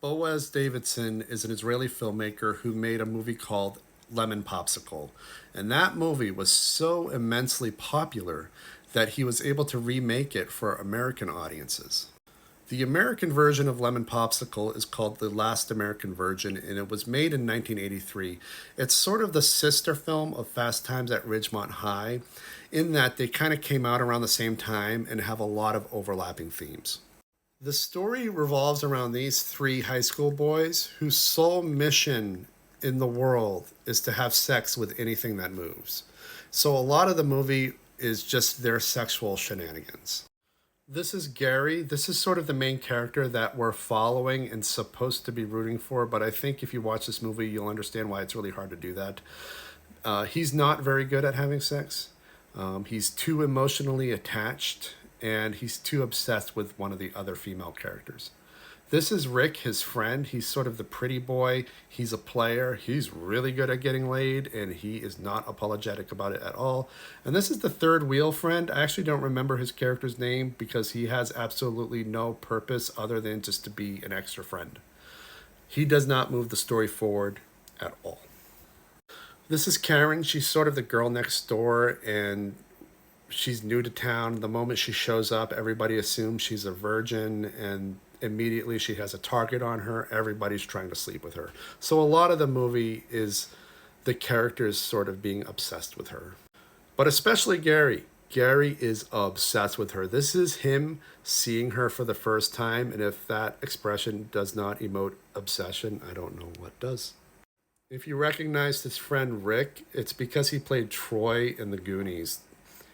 Boaz Davidson is an Israeli filmmaker who made a movie called Lemon Popsicle. And that movie was so immensely popular that he was able to remake it for American audiences. The American version of Lemon Popsicle is called The Last American Virgin, and it was made in 1983. It's sort of the sister film of Fast Times at Ridgemont High, in that they kind of came out around the same time and have a lot of overlapping themes. The story revolves around these three high school boys whose sole mission in the world is to have sex with anything that moves. So a lot of the movie is just their sexual shenanigans. This is Gary. This is sort of the main character that we're following and supposed to be rooting for, but I think if you watch this movie, you'll understand why it's really hard to do that. He's not very good at having sex. He's too emotionally attached, and he's too obsessed with one of the other female characters. This is Rick, his friend. He's sort of the pretty boy. He's a player. He's really good at getting laid, and he is not apologetic about it at all. And this is the third wheel friend. I actually don't remember his character's name because he has absolutely no purpose other than just to be an extra friend. He does not move the story forward at all. This is Karen. She's sort of the girl next door, and she's new to town. The moment she shows up, everybody assumes she's a virgin, and immediately she has a target on her. Everybody's trying to sleep with her. So a lot of the movie is the characters sort of being obsessed with her. But especially Gary. Gary is obsessed with her. This is him seeing her for the first time, and if that expression does not emote obsession, I don't know what does. If you recognize his friend Rick, it's because he played Troy in The Goonies.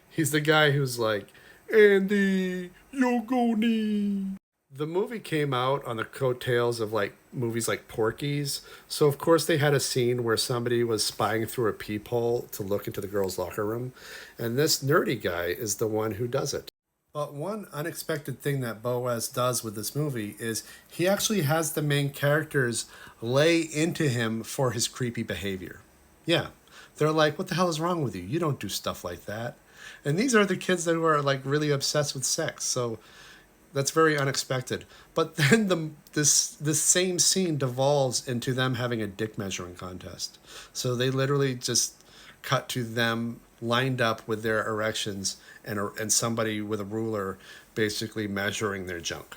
He's the guy who's like, Andy, Yogoni. The movie came out on the coattails of like movies like Porky's. So of course they had a scene where somebody was spying through a peephole to look into the girls' locker room. And this nerdy guy is the one who does it. But one unexpected thing that Boaz does with this movie is he actually has the main characters lay into him for his creepy behavior. Yeah, they're like, what the hell is wrong with you? You don't do stuff like that. And these are the kids that are like really obsessed with sex. So that's very unexpected. But then this same scene devolves into them having a dick measuring contest. So they literally just cut to them lined up with their erections and somebody with a ruler basically measuring their junk.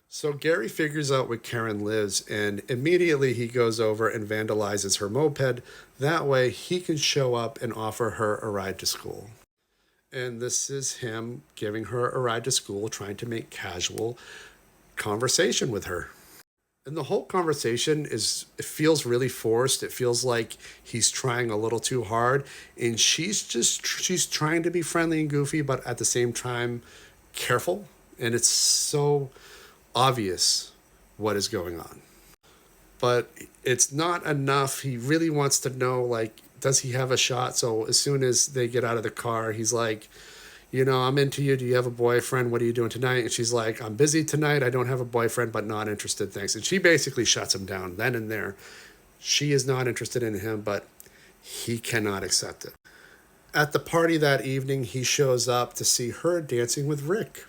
So Gary figures out where Karen lives, and immediately he goes over and vandalizes her moped. That way he can show up and offer her a ride to school. And this is him giving her a ride to school, trying to make casual conversation with her. And the whole conversation it feels really forced. It feels like he's trying a little too hard. And she's trying to be friendly and goofy, but at the same time, careful. And it's so obvious what is going on. But it's not enough. He really wants to know, like, does he have a shot? So as soon as they get out of the car, he's like, I'm into you. Do you have a boyfriend? What are you doing tonight? And she's like, I'm busy tonight. I don't have a boyfriend, but not interested. Thanks. And she basically shuts him down then and there. She is not interested in him, but he cannot accept it. At the party that evening, he shows up to see her dancing with Rick.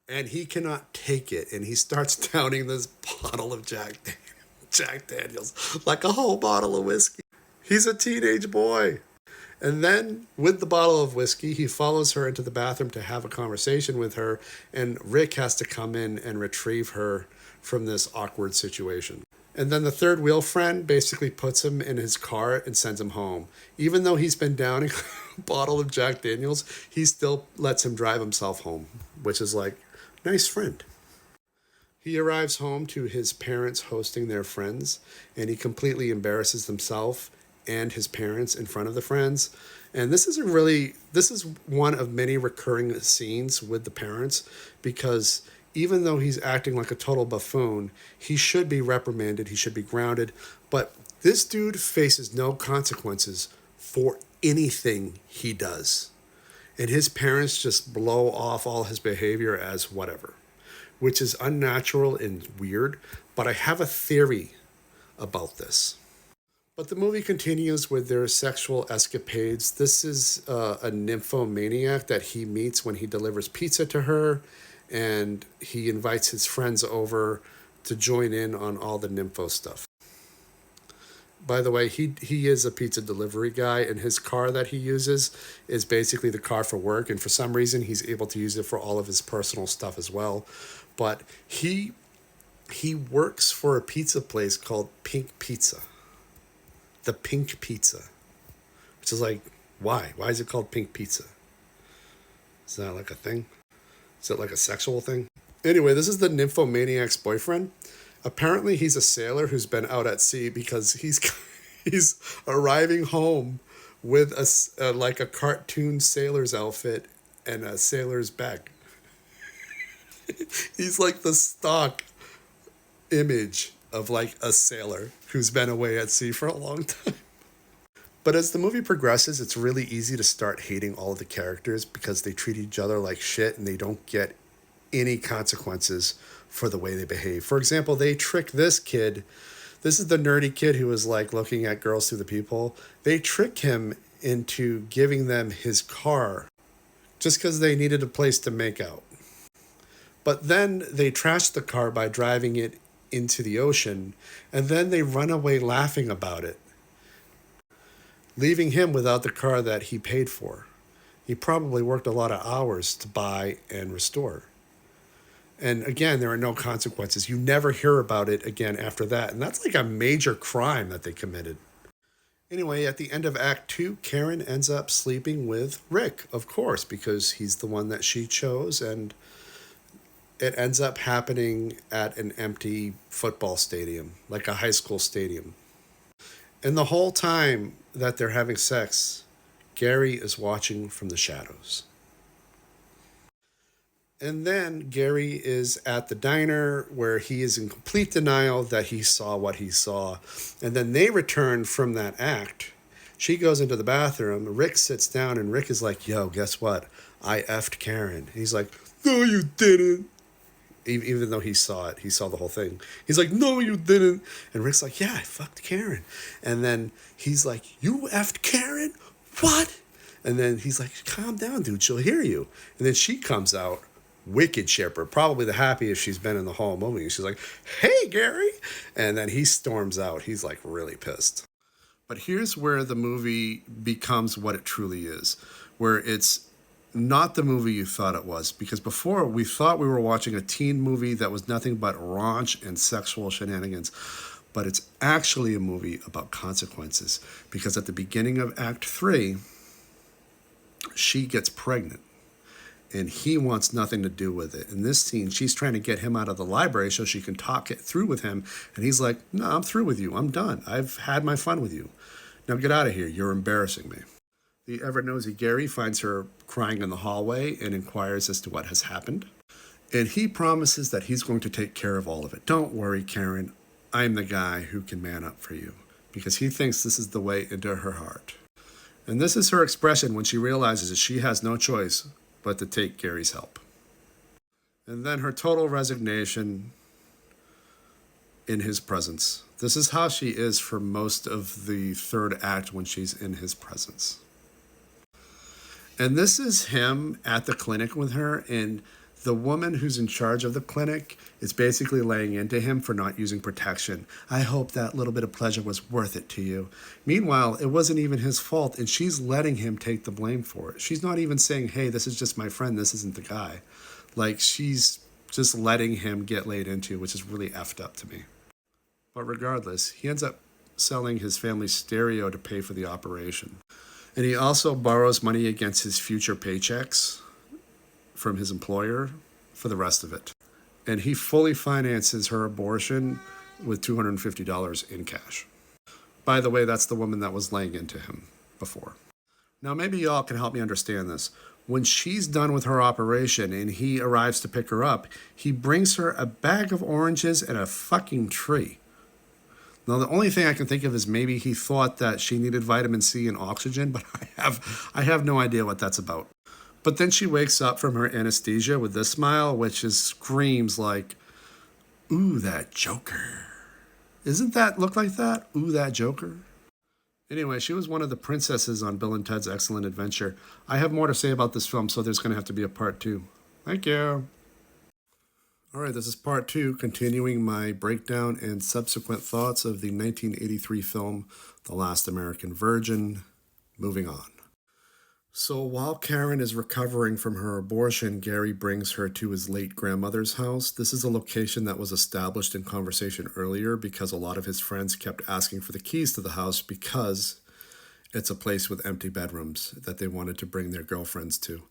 And he cannot take it. And he starts downing this bottle of Jack Daniels like a whole bottle of whiskey. He's a teenage boy. And then, with the bottle of whiskey, he follows her into the bathroom to have a conversation with her, and Rick has to come in and retrieve her from this awkward situation. And then the third wheel friend basically puts him in his car and sends him home. Even though he's been downing a bottle of Jack Daniels, he still lets him drive himself home, which is like, nice friend. He arrives home to his parents hosting their friends, and he completely embarrasses himself and his parents in front of the friends. And this is one of many recurring scenes with the parents, because even though he's acting like a total buffoon, he should be reprimanded, he should be grounded, but this dude faces no consequences for anything he does. And his parents just blow off all his behavior as whatever, which is unnatural and weird, but I have a theory about this. But the movie continues with their sexual escapades. This is a nymphomaniac that he meets when he delivers pizza to her, and he invites his friends over to join in on all the nympho stuff. By the way, he is a pizza delivery guy, and his car that he uses is basically the car for work, and for some reason he's able to use it for all of his personal stuff as well. But he works for a pizza place called Pink Pizza. The Pink Pizza. Which is like, why? Why is it called Pink Pizza? Is that like a thing? Is it like a sexual thing? Anyway, this is the nymphomaniac's boyfriend. Apparently, he's a sailor who's been out at sea because he's arriving home with like a cartoon sailor's outfit and a sailor's bag. He's like the stock image of like a sailor who's been away at sea for a long time. But as the movie progresses, it's really easy to start hating all of the characters because they treat each other like shit and they don't get any consequences for the way they behave. For example, they trick this kid. This is the nerdy kid who was like looking at girls through the peephole. They trick him into giving them his car just because they needed a place to make out. But then they trash the car by driving it into the ocean, and then they run away laughing about it, leaving him without the car that he paid for. He probably worked a lot of hours to buy and restore. And again, there are no consequences. You never hear about it again after that. And that's like a major crime that they committed. Anyway, at the end of Act 2, Karen ends up sleeping with Rick, of course, because he's the one that she chose. And it ends up happening at an empty football stadium, like a high school stadium. And the whole time that they're having sex, Gary is watching from the shadows. And then Gary is at the diner where he is in complete denial that he saw what he saw. And then they return from that act. She goes into the bathroom. Rick sits down and Rick is like, yo, guess what? I effed Karen. And he's like, no, you didn't. Even though he saw it, he saw the whole thing. He's like, no, you didn't. And Rick's like, yeah, I fucked Karen. And then he's like, you effed Karen? What? And then he's like, calm down, dude. She'll hear you. And then she comes out, wicked chipper, probably the happiest she's been in the whole movie. She's like, hey, Gary. And then he storms out. He's like really pissed. But here's where the movie becomes what it truly is, where it's not the movie you thought it was. Because before, we thought we were watching a teen movie that was nothing but raunch and sexual shenanigans. But it's actually a movie about consequences. Because at the beginning of Act 3, she gets pregnant. And he wants nothing to do with it. In this scene, she's trying to get him out of the library so she can talk it through with him. And he's like, no, I'm through with you. I'm done. I've had my fun with you. Now get out of here. You're embarrassing me. The ever-nosy Gary finds her crying in the hallway and inquires as to what has happened. And he promises that he's going to take care of all of it. Don't worry, Karen. I'm the guy who can man up for you. Because he thinks this is the way into her heart. And this is her expression when she realizes that she has no choice but to take Gary's help. And then her total resignation in his presence. This is how she is for most of the third act when she's in his presence. And this is him at the clinic with her, and the woman who's in charge of the clinic is basically laying into him for not using protection. I hope that little bit of pleasure was worth it to you. Meanwhile, it wasn't even his fault, and she's letting him take the blame for it. She's not even saying, hey, this is just my friend, this isn't the guy. Like, she's just letting him get laid into, which is really effed up to me. But regardless, he ends up selling his family's stereo to pay for the operation. And he also borrows money against his future paychecks from his employer for the rest of it. And he fully finances her abortion with $250 in cash. By the way, that's the woman that was laying into him before. Now, maybe y'all can help me understand this. When she's done with her operation and he arrives to pick her up, he brings her a bag of oranges and a fucking tree. Now, the only thing I can think of is maybe he thought that she needed vitamin C and oxygen, but I have no idea what that's about. But then she wakes up from her anesthesia with this smile, which is screams like, ooh, that Joker. Isn't that look like that? Ooh, that Joker. Anyway, she was one of the princesses on Bill and Ted's Excellent Adventure. I have more to say about this film, so there's going to have to be a part 2. Thank you. All right, this is part two, continuing my breakdown and subsequent thoughts of the 1983 film, The Last American Virgin. Moving on. So while Karen is recovering from her abortion, Gary brings her to his late grandmother's house. This is a location that was established in conversation earlier because a lot of his friends kept asking for the keys to the house because it's a place with empty bedrooms that they wanted to bring their girlfriends to.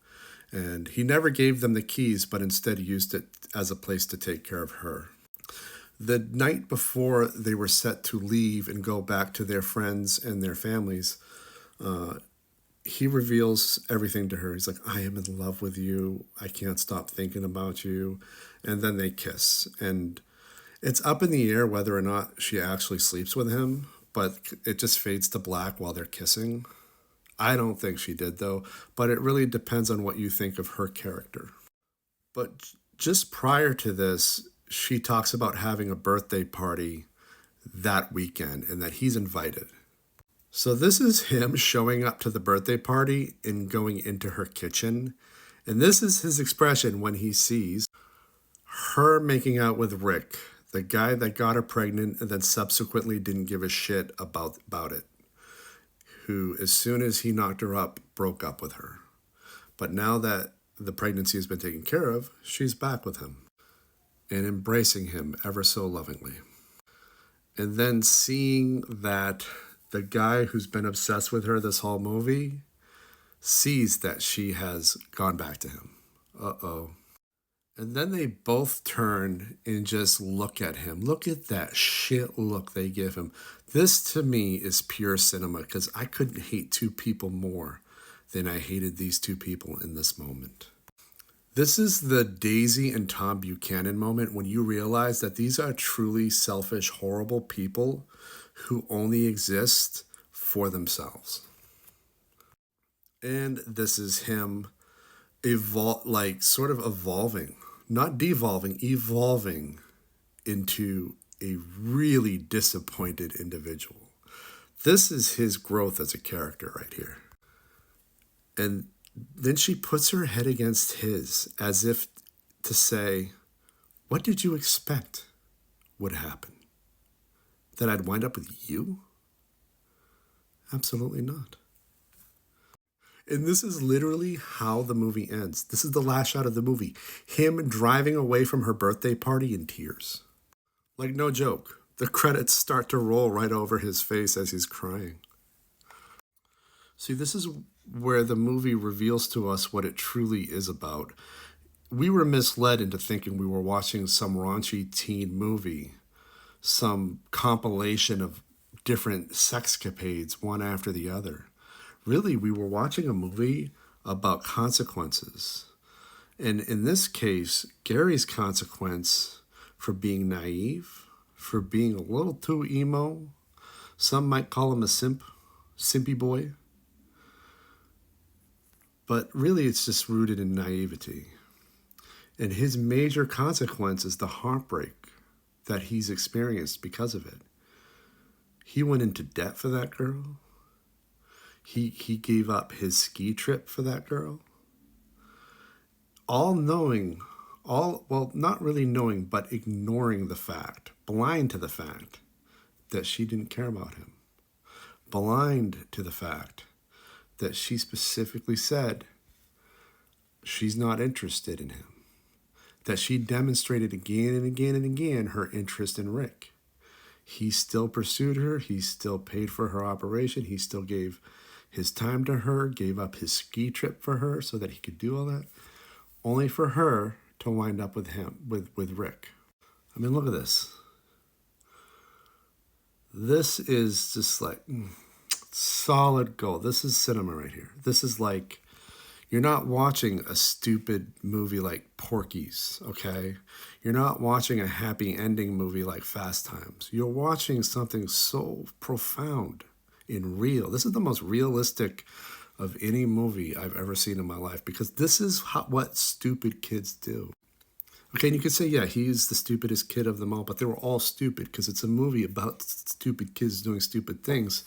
And he never gave them the keys, but instead used it as a place to take care of her. The night before they were set to leave and go back to their friends and their families, he reveals everything to her. He's like, I am in love with you. I can't stop thinking about you. And then they kiss. And it's up in the air whether or not she actually sleeps with him, but it just fades to black while they're kissing. I don't think she did, though, but it really depends on what you think of her character. But just prior to this, she talks about having a birthday party that weekend and that he's invited. So this is him showing up to the birthday party and going into her kitchen. And this is his expression when he sees her making out with Rick, the guy that got her pregnant and then subsequently didn't give a shit about it, who, as soon as he knocked her up, broke up with her. But now that the pregnancy has been taken care of, she's back with him and embracing him ever so lovingly. And then seeing that the guy who's been obsessed with her this whole movie sees that she has gone back to him. Uh-oh. And then they both turn and just look at him. Look at that shit look they give him. This to me is pure cinema because I couldn't hate two people more than I hated these two people in this moment. This is the Daisy and Tom Buchanan moment when you realize that these are truly selfish, horrible people who only exist for themselves. And this is him sort of evolving, not devolving, evolving into a really disappointed individual. This is his growth as a character right here. And then she puts her head against his as if to say, what did you expect would happen? That I'd wind up with you? Absolutely not. And this is literally how the movie ends. This is the last shot of the movie. Him driving away from her birthday party in tears. Like, no joke. The credits start to roll right over his face as he's crying. See, this is where the movie reveals to us what it truly is about. We were misled into thinking we were watching some raunchy teen movie, some compilation of different sexcapades, one after the other. Really, we were watching a movie about consequences. And in this case, Gary's consequence for being naive, for being a little too emo, some might call him a simpy boy. But really, it's just rooted in naivety. And his major consequence is the heartbreak that he's experienced because of it. He went into debt for that girl. He gave up his ski trip for that girl. All knowing, not really knowing, but ignoring the fact, blind to the fact that she didn't care about him. Blind to the fact that she specifically said she's not interested in him. That she demonstrated again and again and again her interest in Rick. He still pursued her. He still paid for her operation. He still gave his time to her, gave up his ski trip for her so that he could do all that, only for her to wind up with him, with Rick. I mean, look at this. This is just like solid gold. This is cinema right here. This is like, you're not watching a stupid movie like Porky's, okay? You're not watching a happy ending movie like Fast Times. You're watching something so profound and real. This is the most realistic of any movie I've ever seen in my life because this is what stupid kids do. Okay, and you could say, yeah, he's the stupidest kid of them all, but they were all stupid because it's a movie about stupid kids doing stupid things.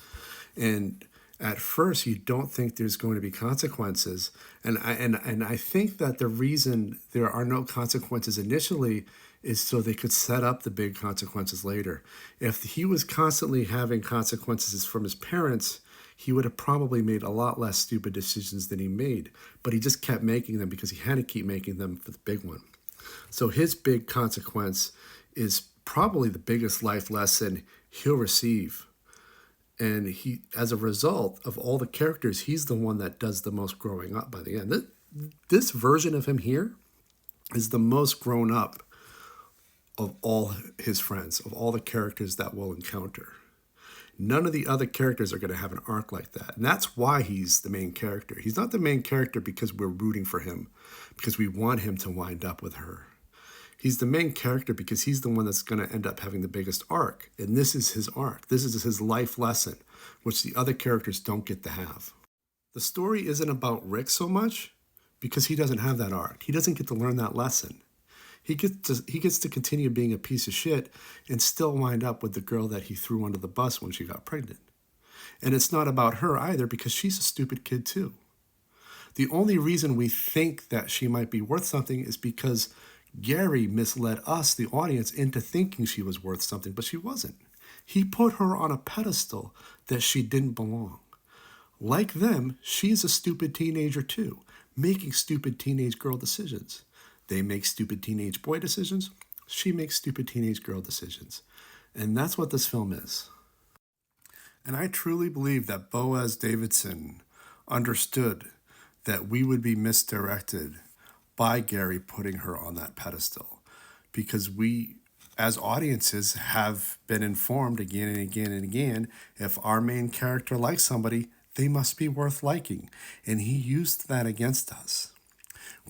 And at first you don't think there's going to be consequences, and I think that the reason there are no consequences initially is so they could set up the big consequences later. If he was constantly having consequences from his parents, he would have probably made a lot less stupid decisions than he made, but he just kept making them because he had to keep making them for the big one. So his big consequence is probably the biggest life lesson he'll receive. And he, as a result of all the characters, he's the one that does the most growing up by the end. This version of him here is the most grown up of all his friends, of all the characters that we'll encounter. None of the other characters are going to have an arc like that. And that's why he's the main character. He's not the main character because we're rooting for him, because we want him to wind up with her. He's the main character because he's the one that's going to end up having the biggest arc. And this is his arc. This is his life lesson, which the other characters don't get to have. The story isn't about Rick so much because he doesn't have that arc. He doesn't get to learn that lesson. He gets to continue being a piece of shit and still wind up with the girl that he threw under the bus when she got pregnant. And it's not about her either because she's a stupid kid too. The only reason we think that she might be worth something is because Gary misled us, the audience, into thinking she was worth something, but she wasn't. He put her on a pedestal that she didn't belong. Like them, she's a stupid teenager too, making stupid teenage girl decisions. They make stupid teenage boy decisions. She makes stupid teenage girl decisions. And that's what this film is. And I truly believe that Boaz Davidson understood that we would be misdirected by Gary putting her on that pedestal, because we, as audiences, have been informed again and again and again, if our main character likes somebody, they must be worth liking. And he used that against us.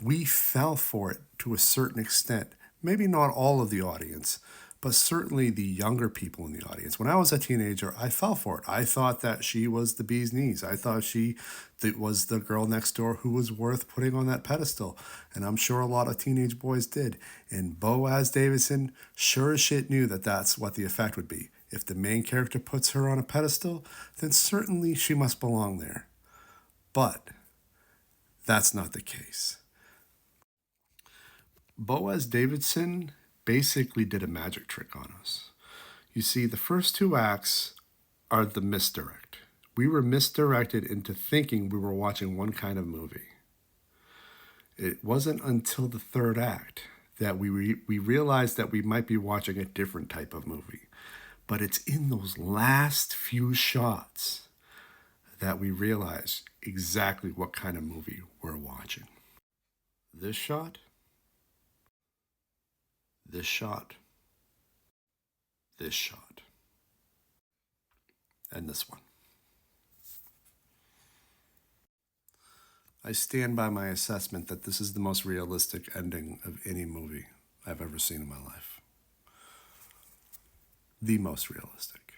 We fell for it to a certain extent. Maybe not all of the audience, but certainly the younger people in the audience. When I was a teenager, I fell for it. I thought that she was the bee's knees. I thought that was the girl next door who was worth putting on that pedestal. And I'm sure a lot of teenage boys did. And Boaz Davidson sure as shit knew that that's what the effect would be. If the main character puts her on a pedestal, then certainly she must belong there. But that's not the case. Boaz Davidson basically did a magic trick on us. You see, the first two acts are the misdirect. We were misdirected into thinking we were watching one kind of movie. It wasn't until the third act that we realized that we might be watching a different type of movie. But it's in those last few shots that we realize exactly what kind of movie we're watching. This shot, this shot, this shot, and this one. I stand by my assessment that this is the most realistic ending of any movie I've ever seen in my life. The most realistic.